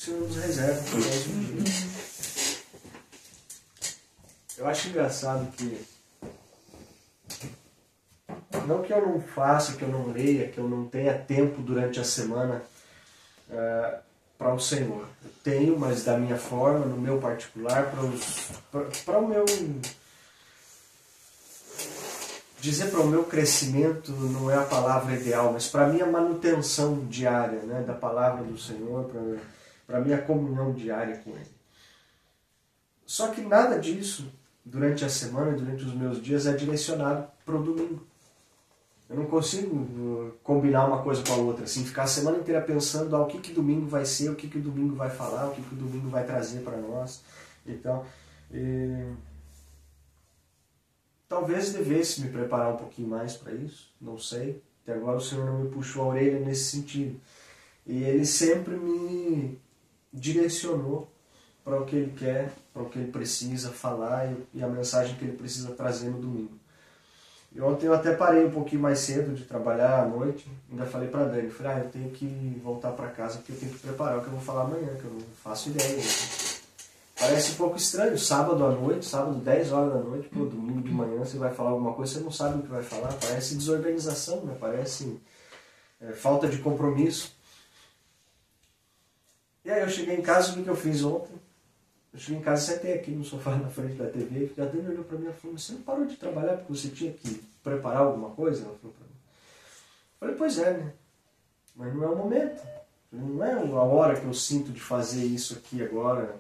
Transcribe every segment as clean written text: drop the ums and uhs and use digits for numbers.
o Senhor nos reserva para mais um dia. Eu acho engraçado que, não que eu não faça, que eu não leia, que eu não tenha tempo durante a semana para o Senhor. Eu tenho, mas da minha forma, no meu particular, para o meu... Dizer para o meu crescimento não é a palavra ideal, mas para a minha manutenção diária, né, da palavra do Senhor, para a minha comunhão diária com Ele. Só que nada disso, durante a semana, durante os meus dias, é direcionado para o domingo. Eu não consigo combinar uma coisa com a outra, assim, ficar a semana inteira pensando o que domingo vai ser, o que o domingo vai falar, o que o domingo vai trazer para nós. Então, talvez devesse me preparar um pouquinho mais para isso, não sei. Até agora o Senhor não me puxou a orelha nesse sentido. E Ele sempre me direcionou para o que Ele quer, para o que Ele precisa falar e a mensagem que Ele precisa trazer no domingo. E ontem eu até parei um pouquinho mais cedo de trabalhar à noite, ainda falei para a Dani, falei, eu tenho que voltar para casa porque eu tenho que preparar o que eu vou falar amanhã, que eu não faço ideia. Parece um pouco estranho, sábado à noite, sábado 10 horas da noite, domingo de manhã você vai falar alguma coisa, você não sabe o que vai falar, parece desorganização, né? Parece falta de compromisso. E aí eu cheguei em casa, o que eu fiz ontem? Eu cheguei em casa, sentei aqui no sofá na frente da TV, e a Dani olhou para mim e falou, você não parou de trabalhar porque você tinha que preparar alguma coisa? Ela falou para mim. Eu falei, pois é, né? Mas não é o momento, não é a hora que eu sinto de fazer isso aqui agora,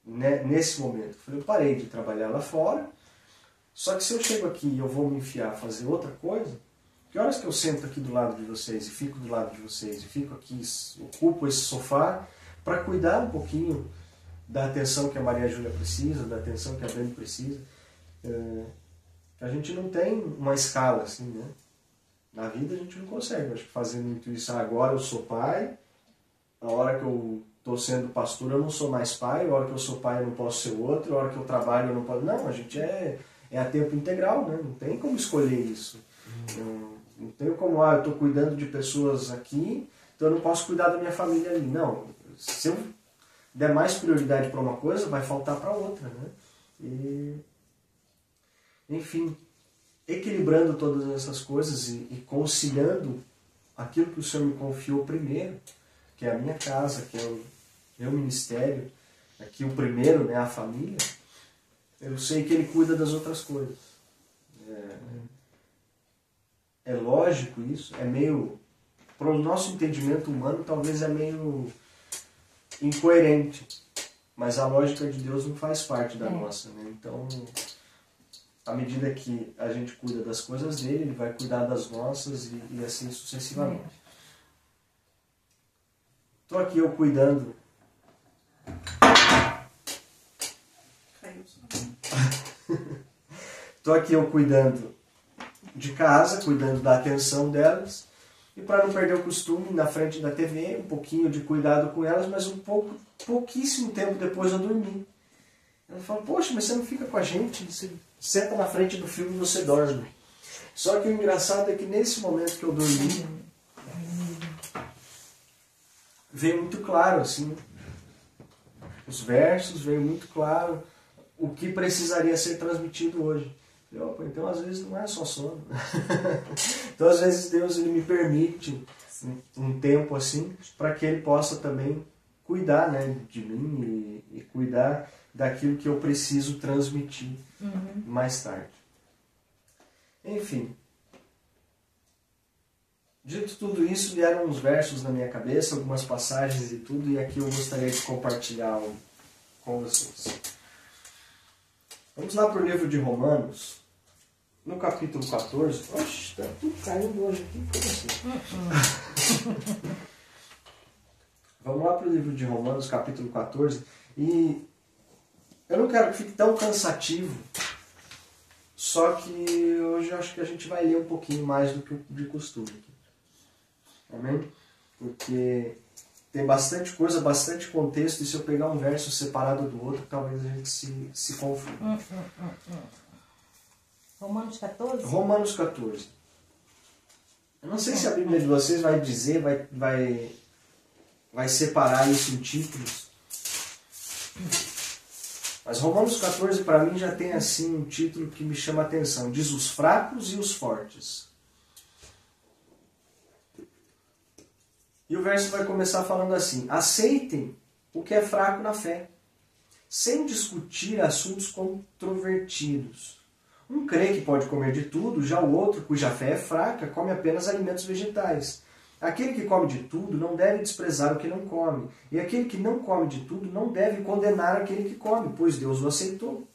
nesse momento. Eu parei de trabalhar lá fora, só que se eu chego aqui e eu vou me enfiar a fazer outra coisa, que horas que eu sento aqui do lado de vocês e fico do lado de vocês e fico aqui, ocupo esse sofá para cuidar um pouquinho da atenção que a Maria Júlia precisa, da atenção que a Dani precisa. A gente não tem uma escala assim, né? Na vida a gente não consegue. Eu acho que fazendo muito isso, agora eu sou pai, a hora que eu estou sendo pastor eu não sou mais pai, a hora que eu sou pai eu não posso ser outro, a hora que eu trabalho eu não posso... Não, a gente é a tempo integral, né? Não tem como escolher isso. Não tenho como, eu estou cuidando de pessoas aqui, então eu não posso cuidar da minha família ali. Não, se eu der mais prioridade para uma coisa, vai faltar para outra, né? Enfim, equilibrando todas essas coisas e conciliando aquilo que o Senhor me confiou primeiro, que é a minha casa, que é o meu ministério, aqui o primeiro, né, a família, eu sei que Ele cuida das outras coisas. É lógico isso, é meio, para o nosso entendimento humano, talvez é meio incoerente, mas a lógica de Deus não faz parte da nossa, né? Então, à medida que a gente cuida das coisas dele, Ele vai cuidar das nossas e assim sucessivamente. Estou aqui eu cuidando. Estou aqui eu cuidando de casa, cuidando da atenção delas, e para não perder o costume, na frente da TV, um pouquinho de cuidado com elas, mas pouquíssimo tempo depois eu dormi. Ela falou, poxa, mas você não fica com a gente, você senta na frente do filme e você dorme. Só que o engraçado é que nesse momento que eu dormi, veio muito claro, assim, os versos, veio muito claro o que precisaria ser transmitido hoje. Então às vezes não é só sono. Então às vezes Deus ele me permite um tempo assim para que Ele possa também cuidar, né, de mim e cuidar daquilo que eu preciso transmitir mais tarde. Enfim, dito tudo isso, vieram uns versos na minha cabeça, algumas passagens e tudo, e aqui eu gostaria de compartilhar com vocês. Vamos lá para o livro de Romanos, no capítulo 14. Oxe, está tudo caindo hoje aqui, como assim? Vamos lá para o livro de Romanos, capítulo 14, e eu não quero que fique tão cansativo, só que hoje eu acho que a gente vai ler um pouquinho mais do que de costume aqui. Amém? Porque tem bastante coisa, bastante contexto, e se eu pegar um verso separado do outro, talvez a gente se confunda. Romanos 14? Romanos 14. Eu não sei se a Bíblia de vocês vai dizer, vai vai separar isso em títulos. Mas Romanos 14 para mim já tem assim um título que me chama a atenção. Diz os fracos e os fortes. E o verso vai começar falando assim: aceitem o que é fraco na fé, sem discutir assuntos controvertidos. Um crê que pode comer de tudo, já o outro, cuja fé é fraca, come apenas alimentos vegetais. Aquele que come de tudo não deve desprezar o que não come, e aquele que não come de tudo não deve condenar aquele que come, pois Deus o aceitou.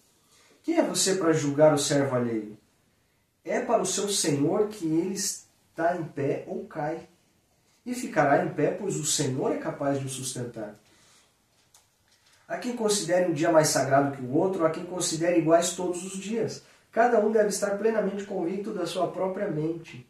Quem é você para julgar o servo alheio? É para o seu Senhor que ele está em pé ou cai. E ficará em pé, pois o Senhor é capaz de o sustentar. Há quem considere um dia mais sagrado que o outro, há quem considere iguais todos os dias. Cada um deve estar plenamente convicto da sua própria mente.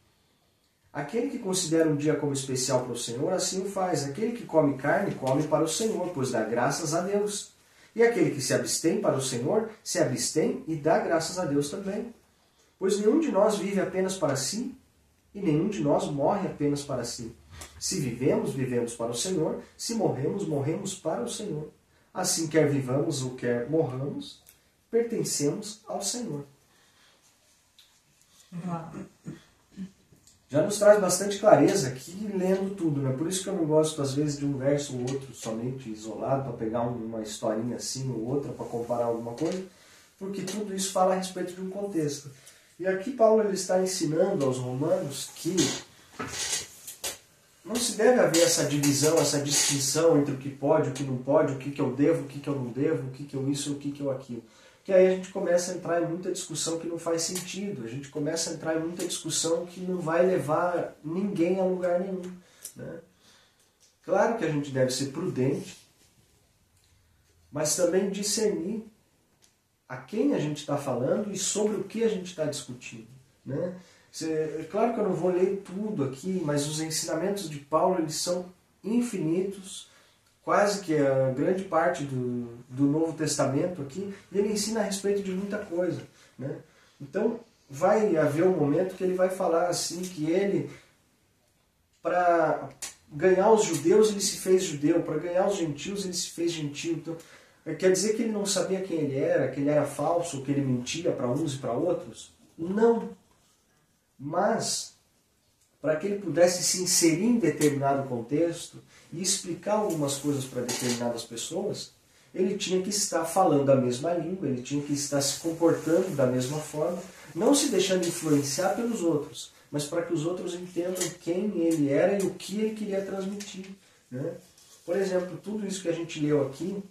Aquele que considera um dia como especial para o Senhor, assim o faz. Aquele que come carne, come para o Senhor, pois dá graças a Deus. E aquele que se abstém para o Senhor, se abstém e dá graças a Deus também. Pois nenhum de nós vive apenas para si, e nenhum de nós morre apenas para si. Se vivemos, vivemos para o Senhor. Se morremos, morremos para o Senhor. Assim, quer vivamos ou quer morramos, pertencemos ao Senhor. Já nos traz bastante clareza aqui, lendo tudo, né? Por isso que eu não gosto, às vezes, de um verso ou outro somente isolado, para pegar uma historinha assim ou outra, para comparar alguma coisa, porque tudo isso fala a respeito de um contexto. E aqui Paulo ele está ensinando aos romanos que não se deve haver essa divisão, essa distinção entre o que pode, o que não pode, o que eu devo, o que eu não devo, o que eu isso, o que eu aquilo. Que aí a gente começa a entrar em muita discussão que não faz sentido, a gente começa a entrar em muita discussão que não vai levar ninguém a lugar nenhum. Né? Claro que a gente deve ser prudente, mas também discernir a quem a gente está falando e sobre o que a gente está discutindo. Né? Claro que eu não vou ler tudo aqui, mas os ensinamentos de Paulo eles são infinitos, quase que a grande parte do Novo Testamento aqui, e ele ensina a respeito de muita coisa. Né? Então, vai haver um momento que ele vai falar assim, que ele, para ganhar os judeus, ele se fez judeu, para ganhar os gentios, ele se fez gentio. Então, quer dizer que ele não sabia quem ele era, que ele era falso, que ele mentia para uns e para outros? Não. Mas, para que ele pudesse se inserir em determinado contexto e explicar algumas coisas para determinadas pessoas, ele tinha que estar falando a mesma língua, ele tinha que estar se comportando da mesma forma, não se deixando influenciar pelos outros, mas para que os outros entendam quem ele era e o que ele queria transmitir. Né? Por exemplo, tudo isso que a gente leu aqui,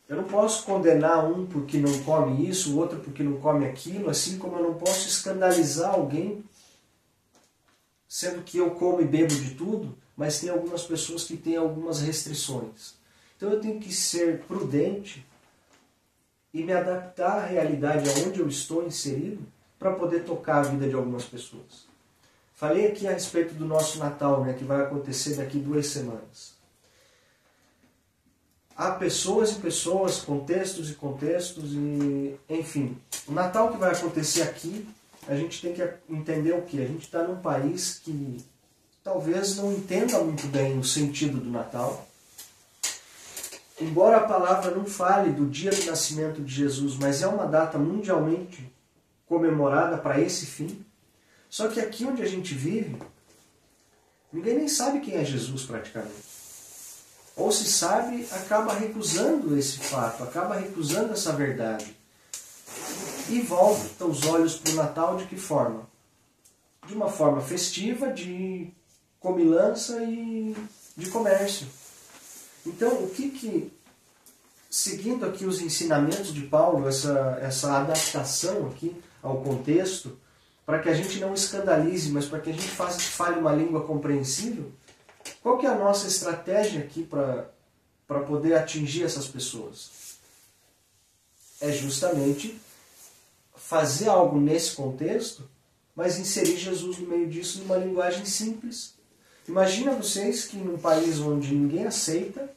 eu não posso condenar um porque não come isso, o outro porque não come aquilo, assim como eu não posso escandalizar alguém, sendo que eu como e bebo de tudo, mas tem algumas pessoas que têm algumas restrições. Então eu tenho que ser prudente e me adaptar à realidade onde eu estou inserido para poder tocar a vida de algumas pessoas. Falei aqui a respeito do nosso Natal, né, que vai acontecer daqui 2 semanas. Há pessoas e pessoas, contextos e contextos, e enfim. O Natal que vai acontecer aqui, a gente tem que entender o quê? A gente está num país que talvez não entenda muito bem o sentido do Natal. Embora a palavra não fale do dia do nascimento de Jesus, mas é uma data mundialmente comemorada para esse fim. Só que aqui onde a gente vive, ninguém nem sabe quem é Jesus praticamente. Ou se sabe, acaba recusando esse fato, acaba recusando essa verdade. E volta os olhos para o Natal de que forma? De uma forma festiva, de comilança e de comércio. Então, seguindo aqui os ensinamentos de Paulo, essa adaptação aqui ao contexto, para que a gente não escandalize, mas para que a gente fale uma língua compreensível, qual que é a nossa estratégia aqui para poder atingir essas pessoas? É justamente fazer algo nesse contexto, mas inserir Jesus no meio disso numa linguagem simples. Imagina vocês que num país onde ninguém aceita,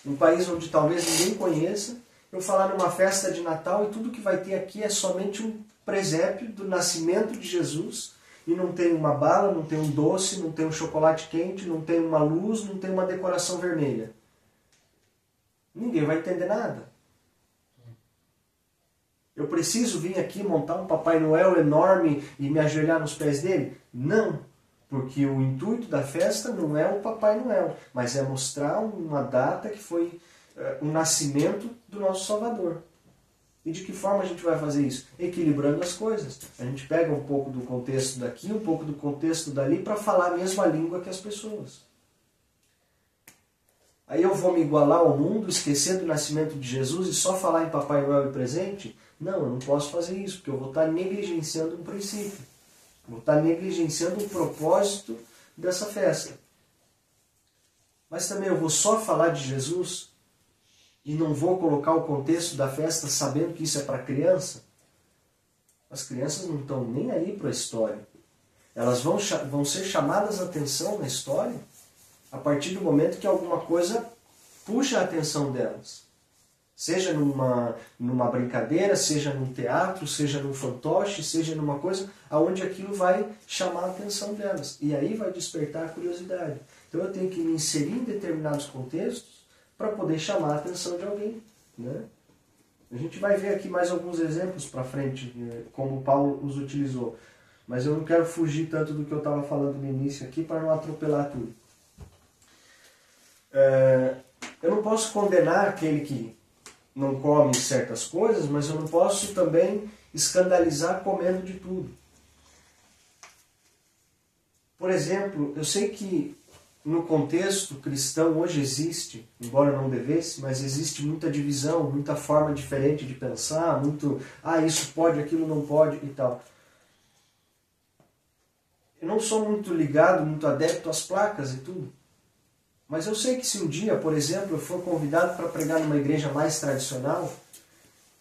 num país onde talvez ninguém conheça, eu falar numa festa de Natal e tudo que vai ter aqui é somente um presépio do nascimento de Jesus, e não tem uma bala, não tem um doce, não tem um chocolate quente, não tem uma luz, não tem uma decoração vermelha. Ninguém vai entender nada. Eu preciso vir aqui montar um Papai Noel enorme e me ajoelhar nos pés dele? Não, porque o intuito da festa não é o Papai Noel, mas é mostrar uma data que foi o nascimento do nosso Salvador. E de que forma a gente vai fazer isso? Equilibrando as coisas. A gente pega um pouco do contexto daqui, um pouco do contexto dali, para falar a mesma língua que as pessoas. Aí eu vou me igualar ao mundo, esquecer do nascimento de Jesus e só falar em Papai Noel e presente? Não, eu não posso fazer isso, porque eu vou estar negligenciando um princípio. Vou estar negligenciando o propósito dessa festa. Mas também eu vou só falar de Jesus e não vou colocar o contexto da festa sabendo que isso é para criança? As crianças não estão nem aí para a história. Elas vão ser chamadas a atenção na história a partir do momento que alguma coisa puxa a atenção delas. Seja numa brincadeira, seja num teatro, seja num fantoche, seja numa coisa onde aquilo vai chamar a atenção delas. E aí vai despertar a curiosidade. Então eu tenho que me inserir em determinados contextos para poder chamar a atenção de alguém. Né? A gente vai ver aqui mais alguns exemplos para frente, como Paulo os utilizou. Mas eu não quero fugir tanto do que eu estava falando no início aqui para não atropelar tudo. Eu não posso condenar aquele que não come certas coisas, mas eu não posso também escandalizar comendo de tudo. Por exemplo, eu sei que no contexto cristão hoje existe, embora não devesse, mas existe muita divisão, muita forma diferente de pensar, muito, isso pode, aquilo não pode e tal. Eu não sou muito ligado, muito adepto às placas e tudo. Mas eu sei que se um dia, por exemplo, eu for convidado para pregar numa igreja mais tradicional,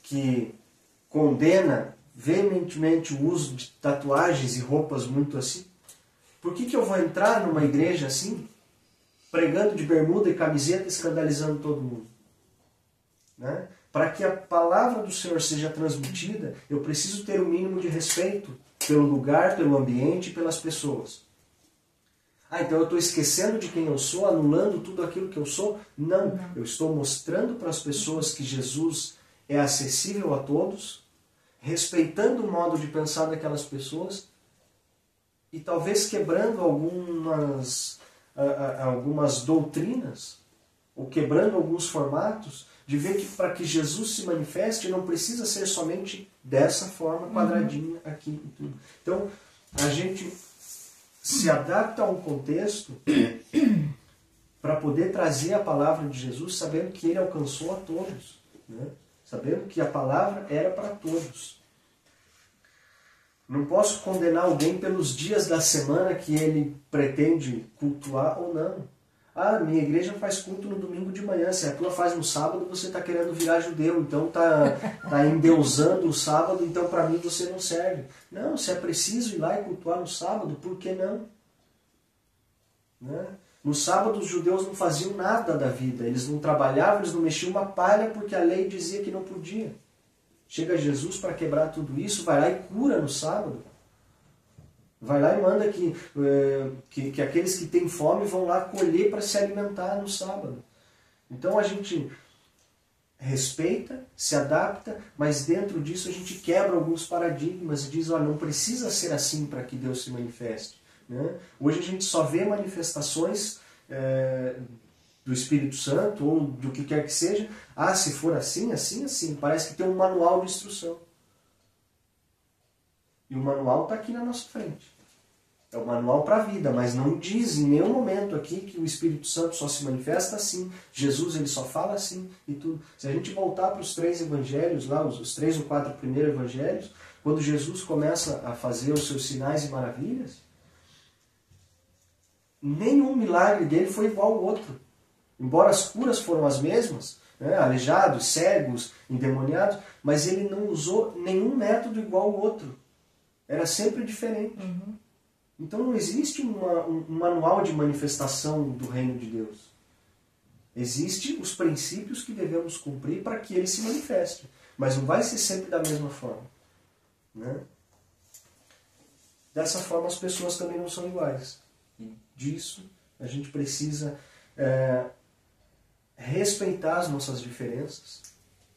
que condena veementemente o uso de tatuagens e roupas muito assim, por que eu vou entrar numa igreja assim, pregando de bermuda e camiseta, escandalizando todo mundo? Né? Para que a palavra do Senhor seja transmitida, eu preciso ter o mínimo de respeito pelo lugar, pelo ambiente e pelas pessoas. Então eu estou esquecendo de quem eu sou, anulando tudo aquilo que eu sou? Não. Eu estou mostrando para as pessoas que Jesus é acessível a todos, respeitando o modo de pensar daquelas pessoas e talvez quebrando algumas doutrinas ou quebrando alguns formatos, de ver que para que Jesus se manifeste não precisa ser somente dessa forma, quadradinha aqui e tudo. Então a gente se adapta a um contexto para poder trazer a palavra de Jesus, sabendo que ele alcançou a todos, né? Sabendo que a palavra era para todos. Não posso condenar alguém pelos dias da semana que ele pretende cultuar ou não. Minha igreja faz culto no domingo de manhã, se a tua faz no sábado, você está querendo virar judeu, então está endeusando o sábado, então para mim você não serve. Não, se é preciso ir lá e cultuar no sábado, por que não? Né? No sábado os judeus não faziam nada da vida, eles não trabalhavam, eles não mexiam uma palha porque a lei dizia que não podia. Chega Jesus para quebrar tudo isso, vai lá e cura no sábado. Vai lá e manda que aqueles que têm fome vão lá colher para se alimentar no sábado. Então a gente respeita, se adapta, mas dentro disso a gente quebra alguns paradigmas e diz, não precisa ser assim para que Deus se manifeste. Né? Hoje a gente só vê manifestações do Espírito Santo ou do que quer que seja. Se for assim, assim, assim. Parece que tem um manual de instrução. E o manual está aqui na nossa frente. É o manual para a vida, mas não diz em nenhum momento aqui que o Espírito Santo só se manifesta assim. Jesus ele só fala assim e tudo. Se a gente voltar para os 3 evangelhos, lá, os 3 ou 4 primeiros evangelhos, quando Jesus começa a fazer os seus sinais e maravilhas, nenhum milagre dele foi igual ao outro. Embora as curas foram as mesmas, né, aleijados, cegos, endemoniados, mas ele não usou nenhum método igual ao outro. Era sempre diferente. Então não existe um manual de manifestação do reino de Deus. Existem os princípios que devemos cumprir para que ele se manifeste. Mas não vai ser sempre da mesma forma. Né? Dessa forma as pessoas também não são iguais. E disso a gente precisa respeitar as nossas diferenças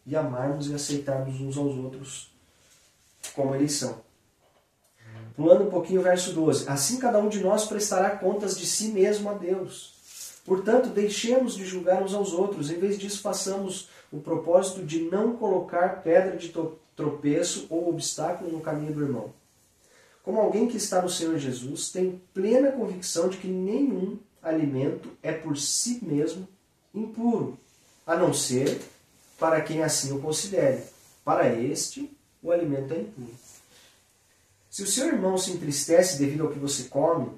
e amarmos e aceitarmos uns aos outros como eles são. Pulando um pouquinho o verso 12. Assim cada um de nós prestará contas de si mesmo a Deus. Portanto, deixemos de julgar uns aos outros. Em vez disso, façamos o propósito de não colocar pedra de tropeço ou obstáculo no caminho do irmão. Como alguém que está no Senhor Jesus, tem plena convicção de que nenhum alimento é por si mesmo impuro, a não ser para quem assim o considere. Para este, o alimento é impuro. Se o seu irmão se entristece devido ao que você come,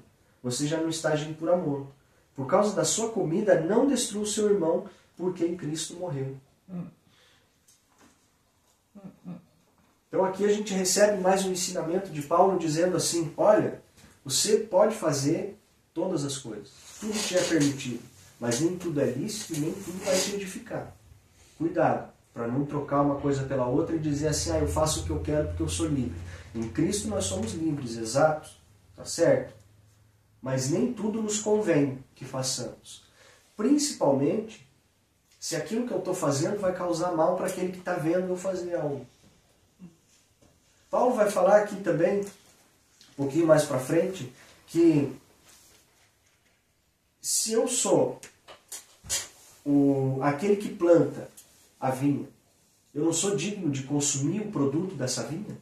você já não está agindo por amor. Por causa da sua comida, não destrua o seu irmão, por quem Cristo morreu. Então aqui a gente recebe mais um ensinamento de Paulo dizendo assim, olha, você pode fazer todas as coisas, tudo te é permitido, mas nem tudo é lícito e nem tudo vai te edificar. Cuidado, para não trocar uma coisa pela outra e dizer assim, eu faço o que eu quero porque eu sou livre. Em Cristo nós somos livres, exato, tá certo? Mas nem tudo nos convém que façamos. Principalmente se aquilo que eu estou fazendo vai causar mal para aquele que está vendo eu fazer algo. Paulo vai falar aqui também, um pouquinho mais para frente, que se eu sou aquele que planta a vinha, eu não sou digno de consumir o produto dessa vinha?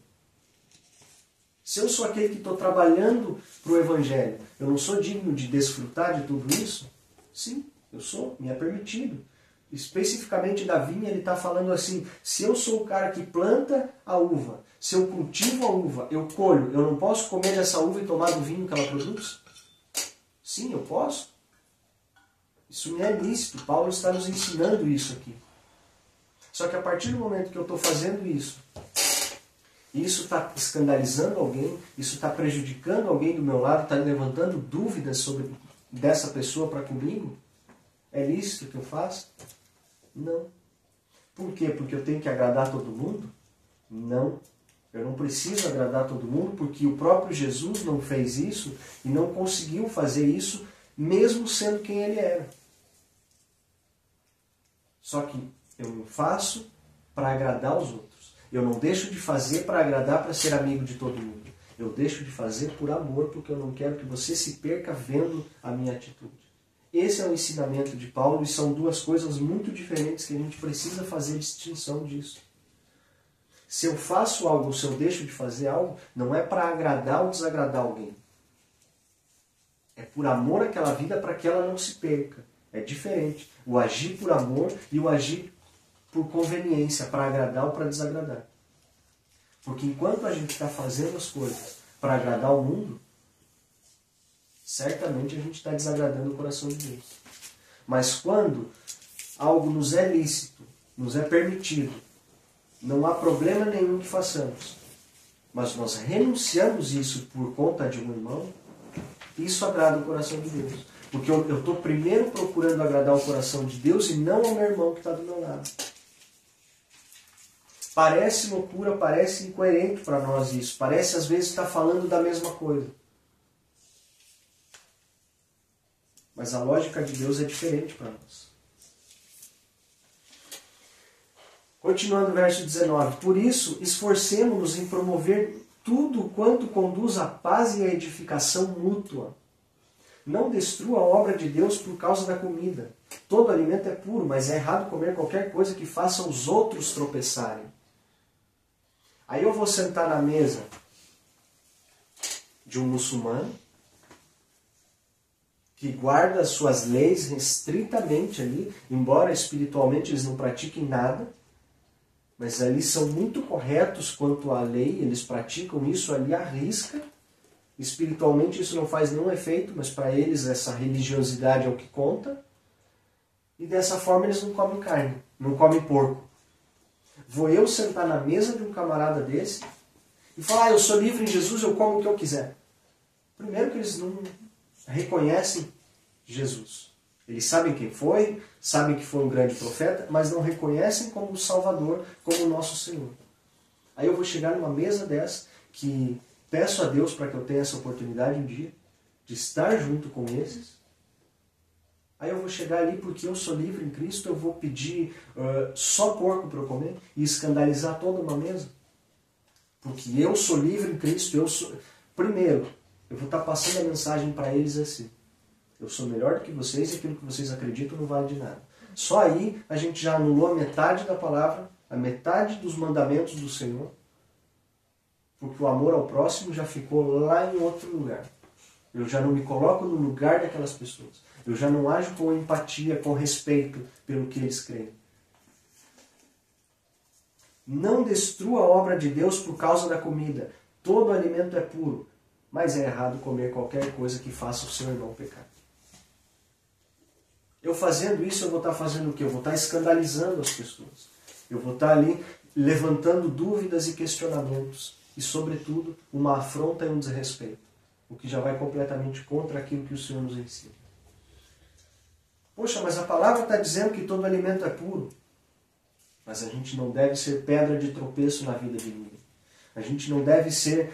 Se eu sou aquele que estou trabalhando para o Evangelho, eu não sou digno de desfrutar de tudo isso? Sim, eu sou, me é permitido. Especificamente da vinha, ele está falando assim, se eu sou o cara que planta a uva, se eu cultivo a uva, eu colho, eu não posso comer dessa uva e tomar do vinho que ela produz? Sim, eu posso. Isso me é lícito, Paulo está nos ensinando isso aqui. Só que a partir do momento que eu estou fazendo isso, e isso está escandalizando alguém, isso está prejudicando alguém do meu lado, está levantando dúvidas sobre dessa pessoa para comigo, é lícito que eu faça? Não. Por quê? Porque eu tenho que agradar todo mundo? Não. Eu não preciso agradar todo mundo porque o próprio Jesus não fez isso e não conseguiu fazer isso mesmo sendo quem ele era. Só que eu não faço para agradar os outros. Eu não deixo de fazer para agradar, para ser amigo de todo mundo. Eu deixo de fazer por amor, porque eu não quero que você se perca vendo a minha atitude. Esse é o ensinamento de Paulo e são duas coisas muito diferentes que a gente precisa fazer distinção disso. Se eu faço algo ou se eu deixo de fazer algo, não é para agradar ou desagradar alguém. É por amor àquela vida para que ela não se perca. É diferente. O agir por amor e o agir por conveniência, para agradar ou para desagradar. Porque enquanto a gente está fazendo as coisas para agradar o mundo, certamente a gente está desagradando o coração de Deus. Mas quando algo nos é lícito, nos é permitido, não há problema nenhum que façamos, mas nós renunciamos isso por conta de um irmão, isso agrada o coração de Deus. Porque eu estou primeiro procurando agradar o coração de Deus e não ao meu irmão que está do meu lado. Parece loucura, parece incoerente para nós isso. Parece às vezes estar falando da mesma coisa. Mas a lógica de Deus é diferente para nós. Continuando o verso 19. Por isso, esforcemo-nos em promover tudo quanto conduz à paz e à edificação mútua. Não destrua a obra de Deus por causa da comida. Todo alimento é puro, mas é errado comer qualquer coisa que faça os outros tropeçarem. Aí eu vou sentar na mesa de um muçulmano que guarda as suas leis restritamente ali, embora espiritualmente eles não pratiquem nada, mas ali são muito corretos quanto à lei, eles praticam isso ali à risca. Espiritualmente isso não faz nenhum efeito, mas para eles essa religiosidade é o que conta. E dessa forma eles não comem carne, não comem porco. Vou eu sentar na mesa de um camarada desse e falar, eu sou livre em Jesus, eu como o que eu quiser. Primeiro que eles não reconhecem Jesus. Eles sabem quem foi, sabem que foi um grande profeta, mas não reconhecem como o Salvador, como o nosso Senhor. Aí eu vou chegar numa mesa dessa, que peço a Deus para que eu tenha essa oportunidade um dia de estar junto com esses. Aí eu vou chegar ali porque eu sou livre em Cristo, eu vou pedir só porco para eu comer e escandalizar toda uma mesa? Porque eu sou livre em Cristo, eu sou... Primeiro, eu vou estar passando a mensagem para eles assim. Eu sou melhor do que vocês e aquilo que vocês acreditam não vale de nada. Só aí a gente já anulou a metade da palavra, a metade dos mandamentos do Senhor, porque o amor ao próximo já ficou lá em outro lugar. Eu já não me coloco no lugar daquelas pessoas. Eu já não ajo com empatia, com respeito pelo que eles creem. Não destrua a obra de Deus por causa da comida. Todo alimento é puro, mas é errado comer qualquer coisa que faça o seu irmão pecar. Eu fazendo isso, eu vou estar fazendo o quê? Eu vou estar escandalizando as pessoas. Eu vou estar ali levantando dúvidas e questionamentos. E, sobretudo, uma afronta e um desrespeito. O que já vai completamente contra aquilo que o Senhor nos ensina. Poxa, mas a palavra está dizendo que todo alimento é puro. Mas a gente não deve ser pedra de tropeço na vida de ninguém. A gente não deve ser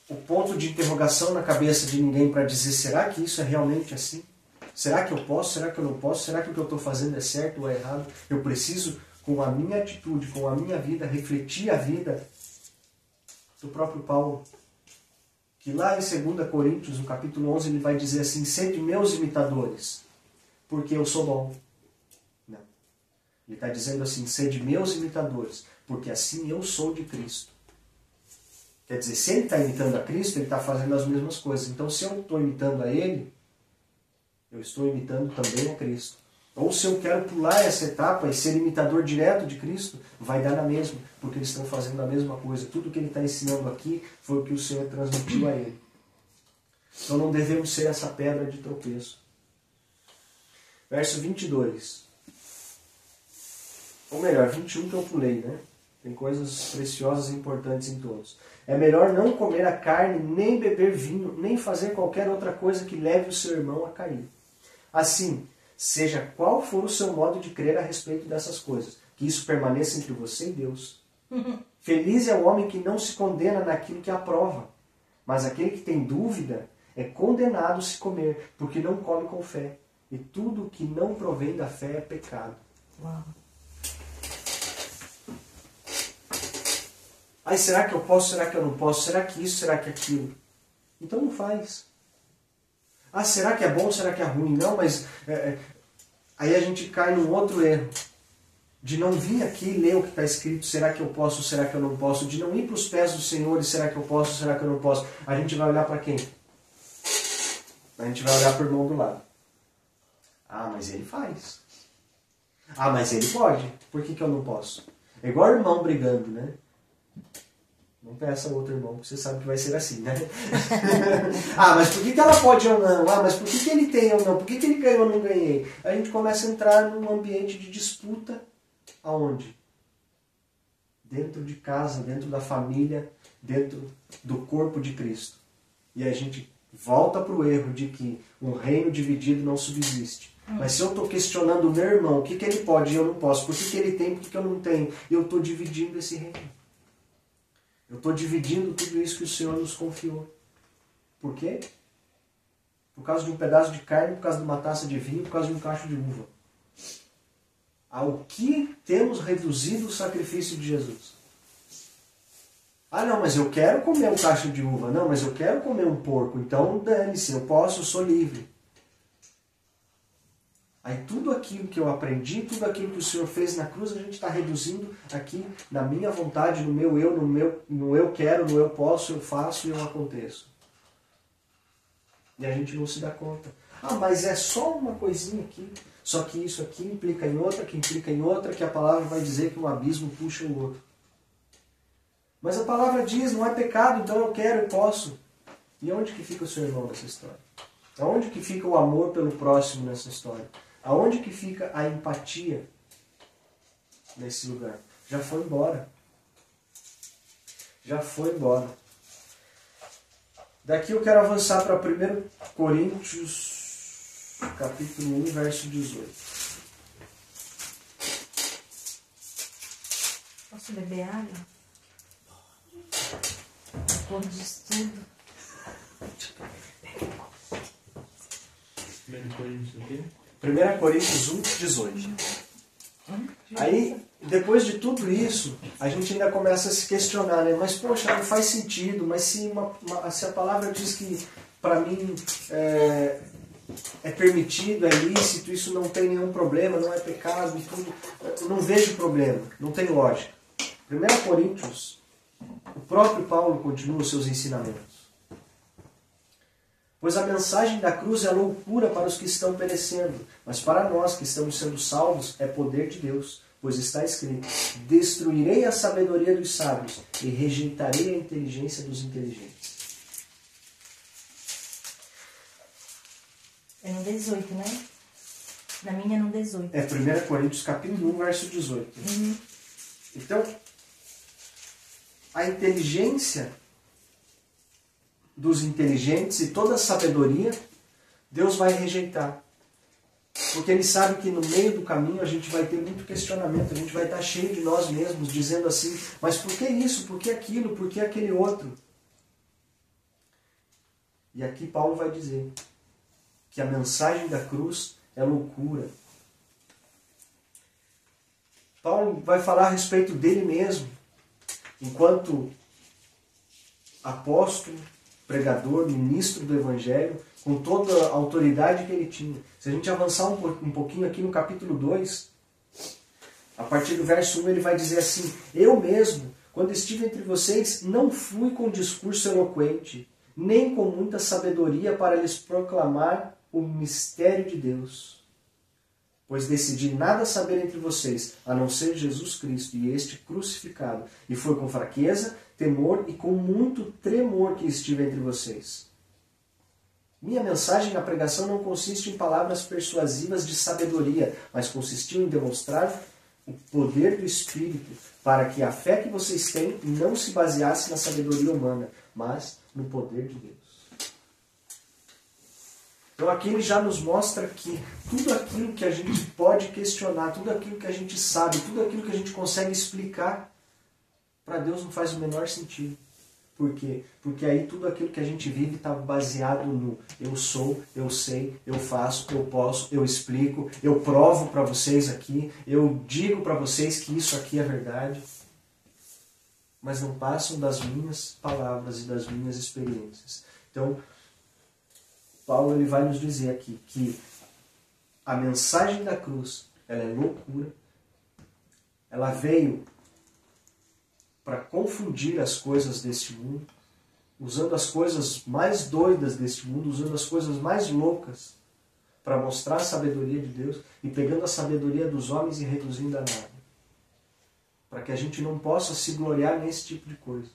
o ponto de interrogação na cabeça de ninguém para dizer, será que isso é realmente assim? Será que eu posso? Será que eu não posso? Será que o que eu estou fazendo é certo ou é errado? Eu preciso, com a minha atitude, com a minha vida, refletir a vida do próprio Paulo. Que lá em 2 Coríntios, no capítulo 11, ele vai dizer assim, sede meus imitadores, porque eu sou bom. Não. Ele está dizendo assim, sede meus imitadores, porque assim eu sou de Cristo. Quer dizer, se ele está imitando a Cristo, ele está fazendo as mesmas coisas. Então, se eu estou imitando a ele, eu estou imitando também a Cristo. Ou se eu quero pular essa etapa e ser imitador direto de Cristo, vai dar na mesma, porque eles estão fazendo a mesma coisa. Tudo que ele está ensinando aqui foi o que o Senhor transmitiu a ele. Então não devemos ser essa pedra de tropeço. Verso 22. Ou melhor, 21 que eu pulei, né? Tem coisas preciosas e importantes em todos. É melhor não comer a carne, nem beber vinho, nem fazer qualquer outra coisa que leve o seu irmão a cair. Assim, seja qual for o seu modo de crer a respeito dessas coisas, que isso permaneça entre você e Deus. Feliz é o homem que não se condena naquilo que aprova, mas aquele que tem dúvida é condenado se comer, porque não come com fé. E tudo que não provém da fé é pecado. Uau. Ai, será que eu posso? Será que eu não posso? Será que isso? Será que aquilo? Então não faz. Ah, será que é bom? Será que é ruim? Não, mas... Aí a gente cai num outro erro. De não vir aqui ler o que está escrito, será que eu posso? Será que eu não posso? De não ir para os pés do Senhor, será que eu posso? Será que eu não posso? A gente vai olhar para quem? A gente vai olhar para o irmão do lado. Ah, mas ele faz. Ah, mas ele pode. Por que eu não posso? É igual irmão brigando, né? Não peça outro irmão, porque você sabe que vai ser assim, né? Ah, mas por que ela pode ou não? Ah, mas por que ele tem ou não? Por que ele ganhou ou não ganhei? A gente começa a entrar num ambiente de disputa. Aonde? Dentro de casa, dentro da família, dentro do corpo de Cristo. E a gente volta para o erro de que um reino dividido não subsiste. Mas se eu estou questionando o meu irmão, o que ele pode e eu não posso, por que ele tem e por que eu não tenho, eu estou dividindo esse reino. Eu estou dividindo tudo isso que o Senhor nos confiou. Por quê? Por causa de um pedaço de carne, por causa de uma taça de vinho, por causa de um cacho de uva. Ao que temos reduzido o sacrifício de Jesus? Ah, não, mas eu quero comer um cacho de uva. Não, mas eu quero comer um porco. Então, dane-se, eu posso, eu sou livre. Aí tudo aquilo que eu aprendi, tudo aquilo que o Senhor fez na cruz, a gente está reduzindo aqui na minha vontade, no meu eu, no eu quero, no eu posso, eu faço e eu aconteço. E a gente não se dá conta. Ah, mas é só uma coisinha aqui. Só que isso aqui implica em outra, que implica em outra, que a palavra vai dizer que um abismo puxa o outro. Mas a palavra diz, não é pecado, então eu quero, eu posso. E onde que fica o seu irmão nessa história? Aonde que fica o amor pelo próximo nessa história? Aonde que fica a empatia nesse lugar? Já foi embora. Já foi embora. Daqui eu quero avançar para 1 Coríntios, capítulo 1, verso 18. Posso beber água? Por disso tudo. 1 Coríntios 1, 18. Aí, depois de tudo isso, a gente ainda começa a se questionar, né? Mas, poxa, não faz sentido, mas se a palavra diz que, para mim, é permitido, é lícito, isso não tem nenhum problema, não é pecado, e tudo, eu não vejo problema, não tem lógica. 1 Coríntios, o próprio Paulo continua os seus ensinamentos. Pois a mensagem da cruz é loucura para os que estão perecendo, mas para nós que estamos sendo salvos é poder de Deus, pois está escrito: destruirei a sabedoria dos sábios e rejeitarei a inteligência dos inteligentes. É no 18, né? Na minha é no 18. É 1 Coríntios capítulo 1, verso 18. Então, a inteligência dos inteligentes e toda a sabedoria, Deus vai rejeitar. Porque Ele sabe que no meio do caminho a gente vai ter muito questionamento, a gente vai estar cheio de nós mesmos, dizendo assim, mas por que isso, por que aquilo, por que aquele outro? E aqui Paulo vai dizer que a mensagem da cruz é loucura. Paulo vai falar a respeito dele mesmo, enquanto apóstolo, pregador, ministro do Evangelho, com toda a autoridade que ele tinha. Se a gente avançar um pouquinho aqui no capítulo 2, a partir do verso 1 ele vai dizer assim: eu mesmo, quando estive entre vocês, não fui com discurso eloquente, nem com muita sabedoria para lhes proclamar o mistério de Deus. Pois decidi nada saber entre vocês, a não ser Jesus Cristo e este crucificado. E foi com fraqueza, temor e com muito tremor que estive entre vocês. Minha mensagem na pregação não consiste em palavras persuasivas de sabedoria, mas consistiu em demonstrar o poder do Espírito, para que a fé que vocês têm não se baseasse na sabedoria humana, mas no poder de Deus. Então aqui ele já nos mostra que tudo aquilo que a gente pode questionar, tudo aquilo que a gente sabe, tudo aquilo que a gente consegue explicar, para Deus não faz o menor sentido. Por quê? Porque aí tudo aquilo que a gente vive está baseado no eu sou, eu sei, eu faço, eu posso, eu explico, eu provo para vocês aqui, eu digo para vocês que isso aqui é verdade. Mas não passam das minhas palavras e das minhas experiências. Então, Paulo ele vai nos dizer aqui que a mensagem da cruz ela é loucura, ela veio para confundir as coisas deste mundo, usando as coisas mais doidas deste mundo, usando as coisas mais loucas para mostrar a sabedoria de Deus e pegando a sabedoria dos homens e reduzindo a nada. Para que a gente não possa se gloriar nesse tipo de coisa.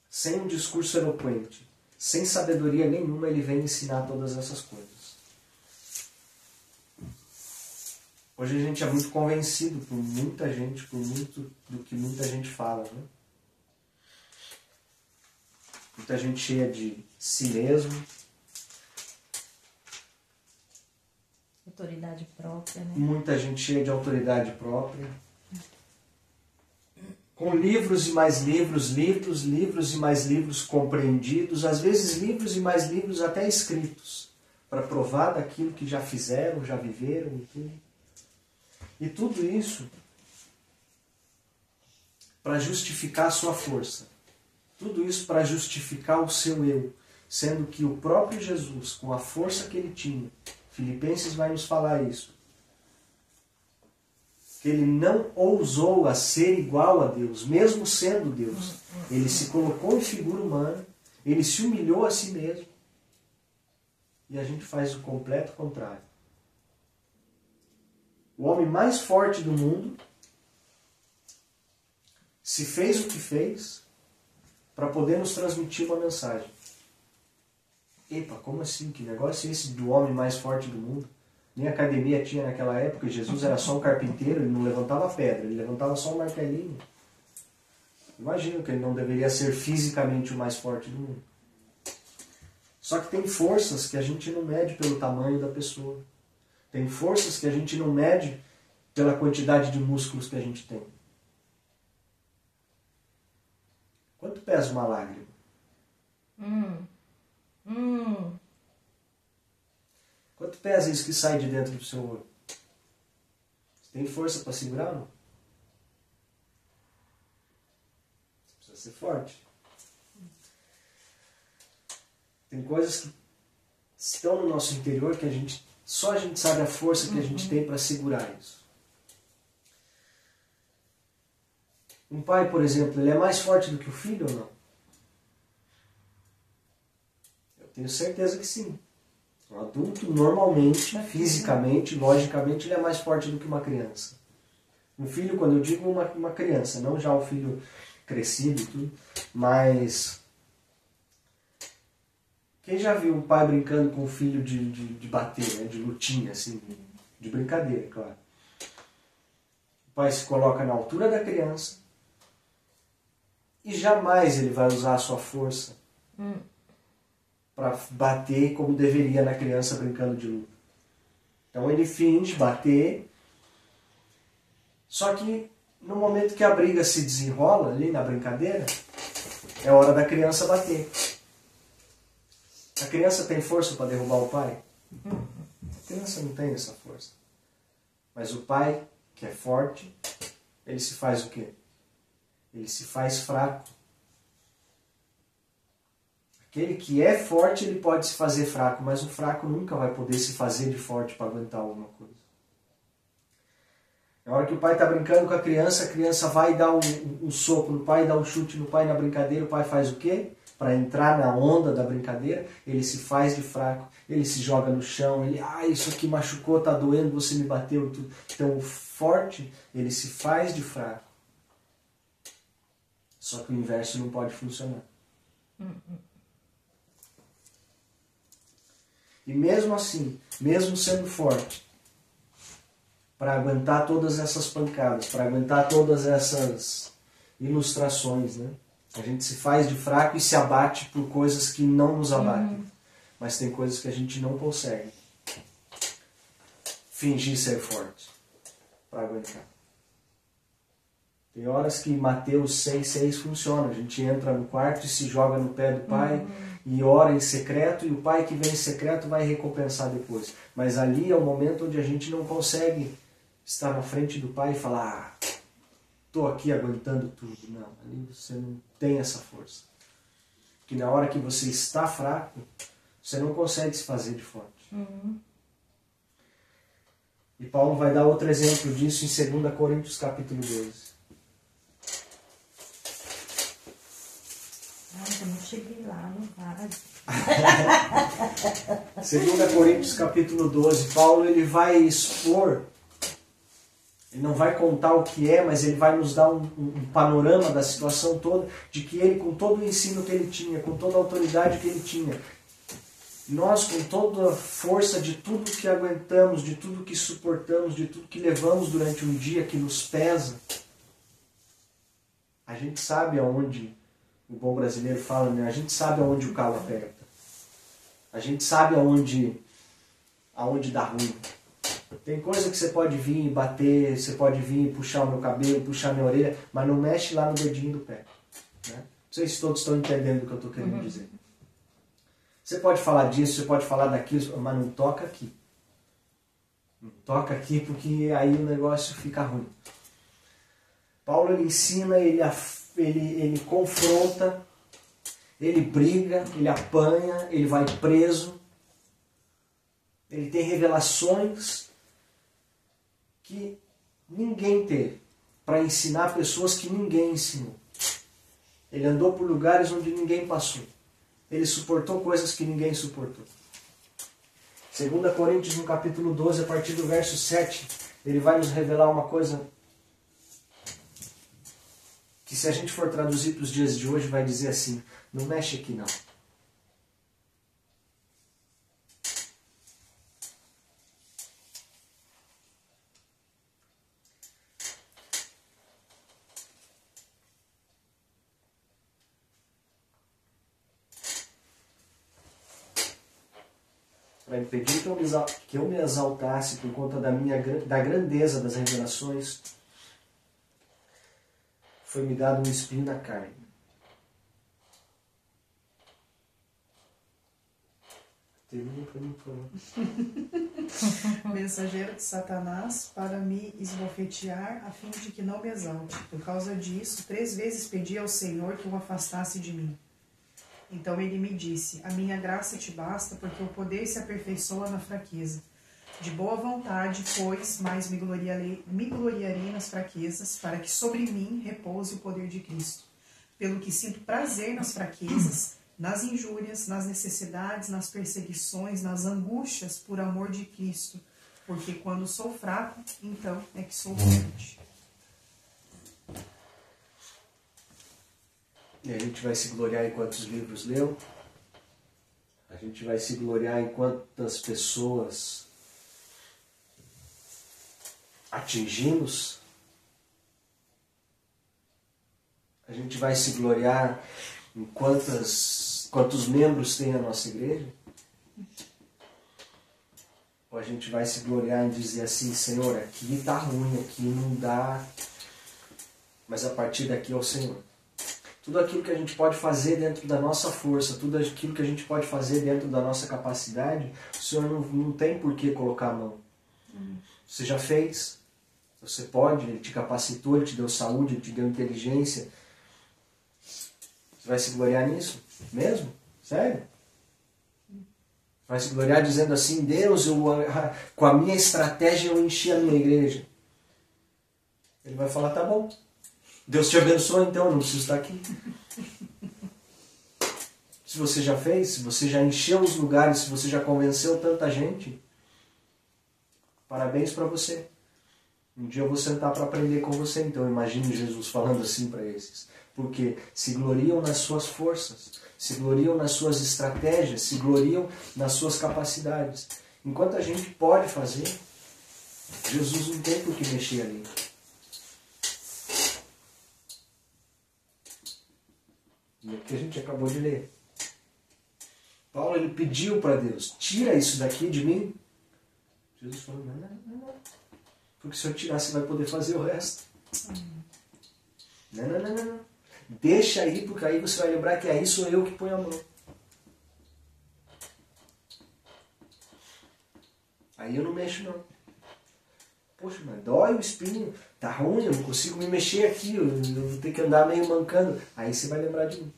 Sem um discurso eloquente, sem sabedoria nenhuma, ele vem ensinar todas essas coisas. Hoje a gente é muito convencido por muita gente, por muito do que muita gente fala, né? Muita gente cheia de si mesmo. Autoridade própria, né? Muita gente cheia de autoridade própria. Com livros e mais livros, livros e mais livros compreendidos, às vezes livros e mais livros até escritos, para provar daquilo que já fizeram, já viveram e tudo. E tudo isso para justificar a sua força. Tudo isso para justificar o seu eu, sendo que o próprio Jesus, com a força que ele tinha, Filipenses vai nos falar isso, que ele não ousou a ser igual a Deus, mesmo sendo Deus. Ele se colocou em figura humana, ele se humilhou a si mesmo, e a gente faz o completo contrário. O homem mais forte do mundo se fez o que fez para poder nos transmitir uma mensagem. Epa, como assim? Que negócio é esse do homem mais forte do mundo? Nem academia tinha naquela época, Jesus era só um carpinteiro, ele não levantava pedra, ele levantava só um martelinho. Imagino que ele não deveria ser fisicamente o mais forte do mundo. Só que tem forças que a gente não mede pelo tamanho da pessoa. Tem forças que a gente não mede pela quantidade de músculos que a gente tem. Quanto pesa uma lágrima? Quanto pesa isso que sai de dentro do seu olho? Você tem força para segurar ou não? Você precisa ser forte. Tem coisas que estão no nosso interior que só a gente sabe a força que a gente tem para segurar isso. Um pai, por exemplo, ele é mais forte do que o filho ou não? Eu tenho certeza que sim. Um adulto, normalmente, fisicamente, logicamente, ele é mais forte do que uma criança. Um filho, quando eu digo uma criança, não já o filho crescido e tudo, mas... Quem já viu um pai brincando com o filho de bater, né? De lutinha, assim, de brincadeira, claro. O pai se coloca na altura da criança e jamais ele vai usar a sua força para bater como deveria na criança brincando de luta. Então ele finge bater, só que no momento que a briga se desenrola ali na brincadeira, é hora da criança bater. A criança tem força para derrubar o pai? A criança não tem essa força. Mas o pai, que é forte, ele se faz o quê? Ele se faz fraco. Aquele que é forte, ele pode se fazer fraco, mas o fraco nunca vai poder se fazer de forte para aguentar alguma coisa. Na hora que o pai está brincando com a criança vai dar um soco no pai, dá um chute no pai na brincadeira, o pai faz o quê? Para entrar na onda da brincadeira, ele se faz de fraco, ele se joga no chão, ele, isso aqui machucou, tá doendo, você me bateu. Tudo. Então o forte, ele se faz de fraco. Só que o inverso não pode funcionar. E mesmo assim, mesmo sendo forte, para aguentar todas essas pancadas, para aguentar todas essas ilustrações, né? A gente se faz de fraco e se abate por coisas que não nos abatem. Mas tem coisas que a gente não consegue fingir ser forte para aguentar. Tem horas que Mateus 6,6 funciona. A gente entra no quarto e se joga no pé do pai e ora em secreto, e o pai que vem em secreto vai recompensar depois. Mas ali é o momento onde a gente não consegue estar na frente do pai e falar: estou aqui aguentando tudo. Não, ali você não tem essa força. Porque na hora que você está fraco, você não consegue se fazer de forte. E Paulo vai dar outro exemplo disso em 2 Coríntios capítulo 12. Eu não cheguei lá, não vai. 2 Coríntios capítulo 12, Paulo ele vai expor, ele não vai contar o que é, mas ele vai nos dar um panorama da situação toda, de que ele, com todo o ensino que ele tinha, com toda a autoridade que ele tinha, nós, com toda a força de tudo que aguentamos, de tudo que suportamos, de tudo que levamos durante um dia que nos pesa, a gente sabe aonde, o bom brasileiro fala, né? A gente sabe aonde o calo aperta. A gente sabe aonde dá ruim. Tem coisa que você pode vir e bater, você pode vir e puxar o meu cabelo, puxar minha orelha, mas não mexe lá no dedinho do pé. Né? Não sei se todos estão entendendo o que eu estou querendo dizer. Você pode falar disso, você pode falar daquilo, mas não toca aqui. Não toca aqui porque aí o negócio fica ruim. Paulo ele ensina, ele confronta, ele briga, ele apanha, ele vai preso. Ele tem revelações que ninguém teve para ensinar pessoas que ninguém ensinou. Ele andou por lugares onde ninguém passou. Ele suportou coisas que ninguém suportou. 2 Coríntios, no capítulo 12, a partir do verso 7, ele vai nos revelar uma coisa que, se a gente for traduzir para os dias de hoje, vai dizer assim: não mexe aqui não. para impedir que eu me exaltasse por conta da grandeza das revelações, foi-me dado um espinho na carne. Termina para mim, por favor. Mensageiro de Satanás para me esbofetear a fim de que não me exalte. Por causa disso, 3 vezes pedi ao Senhor que o afastasse de mim. Então ele me disse: a minha graça te basta, porque o poder se aperfeiçoa na fraqueza. De boa vontade, pois, mais me gloriarei nas fraquezas, para que sobre mim repouse o poder de Cristo. Pelo que sinto prazer nas fraquezas, nas injúrias, nas necessidades, nas perseguições, nas angústias, por amor de Cristo. Porque quando sou fraco, então é que sou forte. E a gente vai se gloriar em quantos livros leu. A gente vai se gloriar em quantas pessoas atingimos. A gente vai se gloriar em quantos membros tem a nossa igreja. Ou a gente vai se gloriar em dizer assim: Senhor, aqui está ruim, aqui não dá, mas a partir daqui é o Senhor. Tudo aquilo que a gente pode fazer dentro da nossa força, tudo aquilo que a gente pode fazer dentro da nossa capacidade, o Senhor não tem por que colocar a mão. Você já fez, você pode, Ele te capacitou, Ele te deu saúde, Ele te deu inteligência. Você vai se gloriar nisso? Mesmo? Sério? Vai se gloriar dizendo assim: Deus, com a minha estratégia eu enchi a minha igreja. Ele vai falar: tá bom. Deus te abençoe, então, eu não preciso estar aqui. Se você já fez, se você já encheu os lugares, se você já convenceu tanta gente, parabéns para você. Um dia eu vou sentar para aprender com você, então. Imagine Jesus falando assim para esses. Porque se gloriam nas suas forças, se gloriam nas suas estratégias, se gloriam nas suas capacidades. Enquanto a gente pode fazer, Jesus não tem por que mexer ali. E é o que a gente acabou de ler. Paulo, ele pediu para Deus: tira isso daqui de mim. Jesus falou: não. Porque se eu tirar, você vai poder fazer o resto. Não. Deixa aí, porque aí você vai lembrar que aí sou eu que ponho a mão. Aí eu não mexo, não. Poxa, mas dói o espinho, tá ruim, eu não consigo me mexer aqui, eu vou ter que andar meio mancando. Aí você vai lembrar de mim.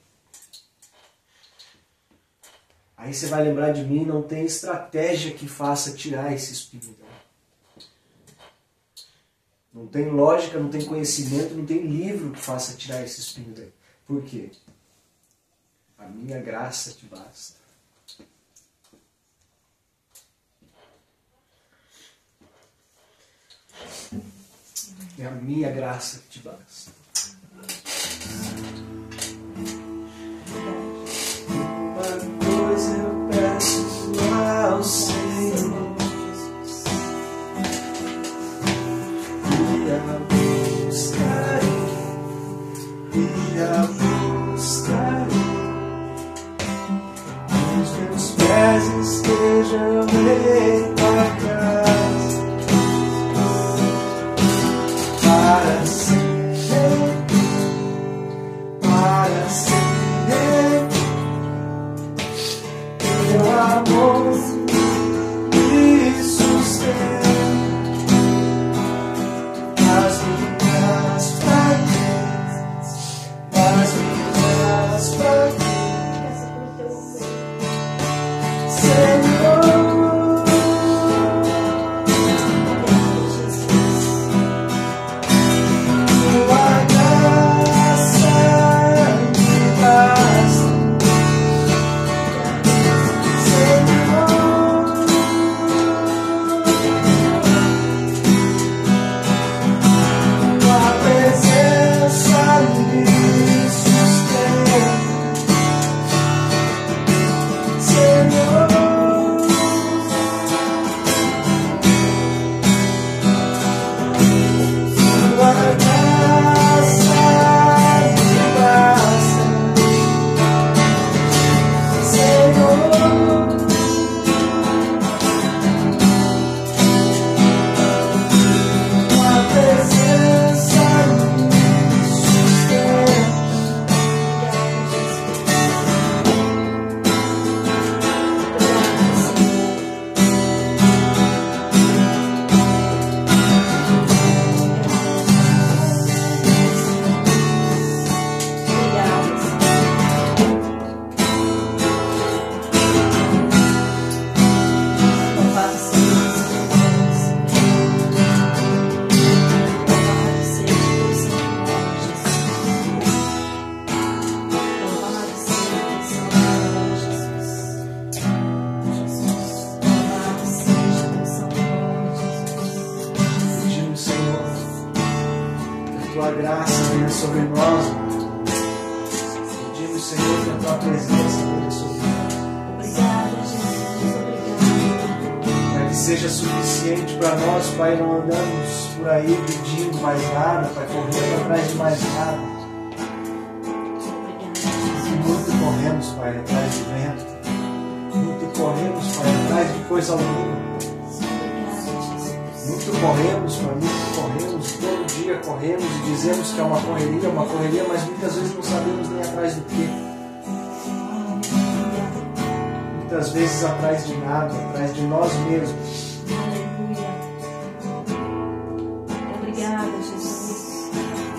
Aí você vai lembrar de mim, não tem estratégia que faça tirar esse espinho. Não tem lógica, não tem conhecimento, não tem livro que faça tirar esse espinho daí. Por quê? A minha graça te basta. É a minha graça que te basta. Uma coisa eu peço ao Senhor, e a buscarei, os meus pés estejam em tua casa, para sempre, teu amor me sustenta nas minhas fraquezas, Senhor. Tua graça venha sobre nós. Pedimos, Senhor, que a Tua presença venha sobre nós. Obrigada, Jesus. Obrigada. Para que seja suficiente para nós, Pai, não andamos por aí pedindo mais nada, Pai, correndo atrás de mais nada. Muito corremos, Pai, atrás do vento. Muito corremos, Pai, atrás de coisa alguma. Muito corremos, Pai, muito corremos. Todo dia corremos e dizemos que é uma correria, mas muitas vezes não sabemos nem atrás do quê. Muitas vezes atrás de nada, atrás de nós mesmos. Aleluia. Obrigada, Jesus.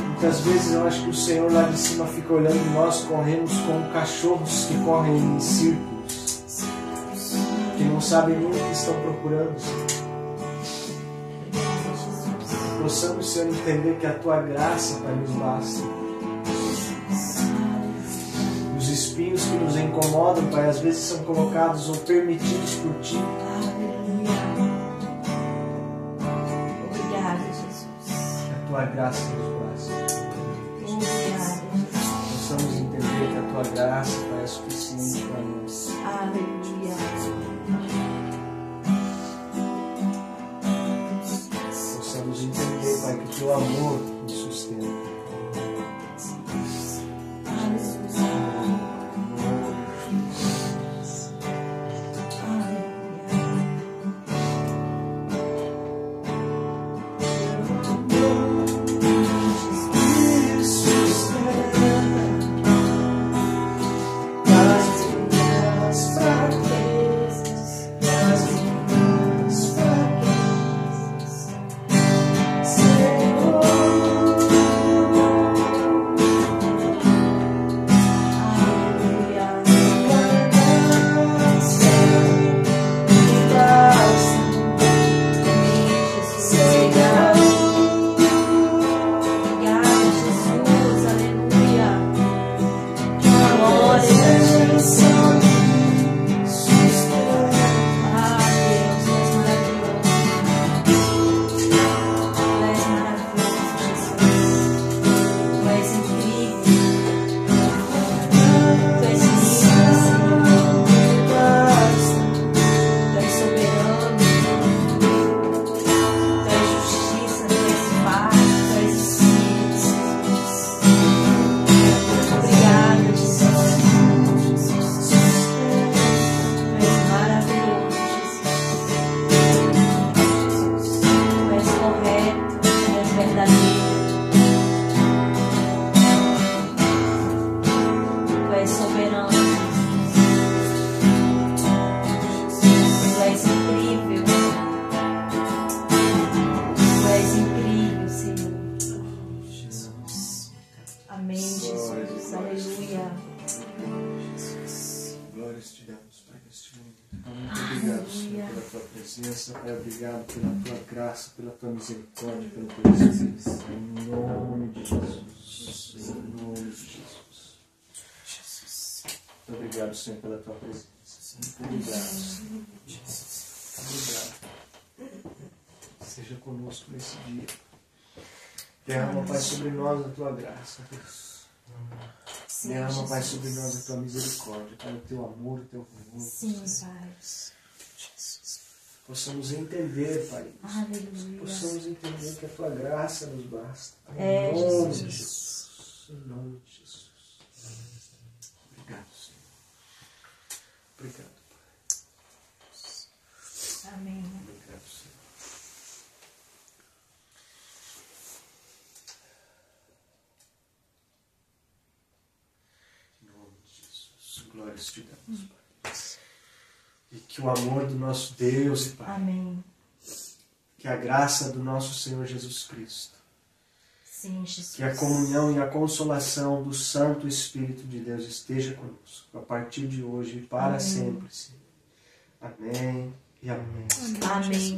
Muitas vezes eu acho que o Senhor lá de cima fica olhando e nós corremos como cachorros que correm em círculos, que não sabem nem o que estão procurando. Possamos, Senhor, entender que a Tua graça, Pai, nos basta. Os espinhos que nos incomodam, Pai, às vezes são colocados ou permitidos por Ti. Obrigada, Jesus. Que a Tua graça nos basta. Obrigada, Jesus. Possamos entender que a Tua graça, Pai, é suficiente para nós. Aleluia. Possamos entender, Pai, que o Teu amor nos sustenta. Pai, obrigado pela Tua graça, pela Tua misericórdia, pelo Teu Espírito. Em nome de Jesus. Em nome de Jesus. Muito obrigado, Senhor, pela Tua presença. Muito obrigado. Obrigado. Seja conosco nesse dia. Derrama, Pai, sobre nós a Tua graça, Deus. Derrama, Pai, sobre nós a Tua misericórdia, Pai, o Teu amor, o Teu favor. Sim, Pai. Possamos entender, Pai. Aleluia. Possamos entender que a Tua graça nos basta. É, Em nome Jesus. de Jesus. Em nome de Jesus. Obrigado, Senhor. Obrigado, Pai. Amém. Obrigado, Senhor. Em nome de Jesus. Glórias te damos, Pai. E que o amor do nosso Deus e Pai, Amém. que a graça do nosso Senhor Jesus Cristo, Sim, Jesus. que a comunhão e a consolação do Santo Espírito de Deus esteja conosco, a partir de hoje e para Amém. sempre, Senhor. Amém e amém. Amém.